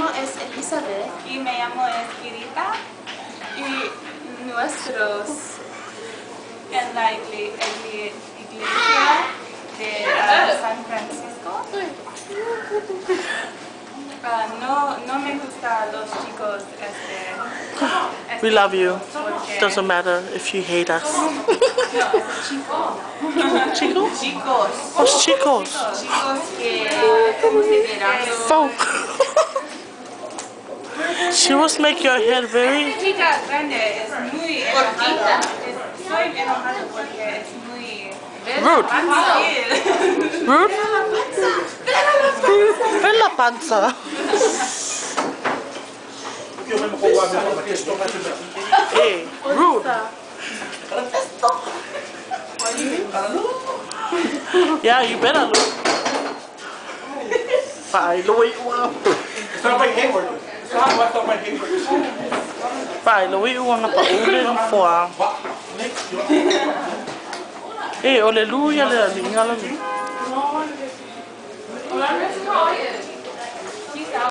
llamo es Elizabeth. Y me llamo Kirita. Y nuestros En la iglesia de San Francisco. No me gustan los chicos. We love you. Porque Doesn't matter if you hate us. no, es chico. Chico? chicos. What's chicos? Chicos que, ¿cómo se dirá? Folk. She was make your head very Chica grande es muy Cortita. Estoy enojada porque es muy rude. fácil. Rude? Ven la panza. Hey, rude. Yeah, you better look. Phải lùi qua. Phải lùi qua ngapa ule ngapa. Hey, aleluya le alinga la.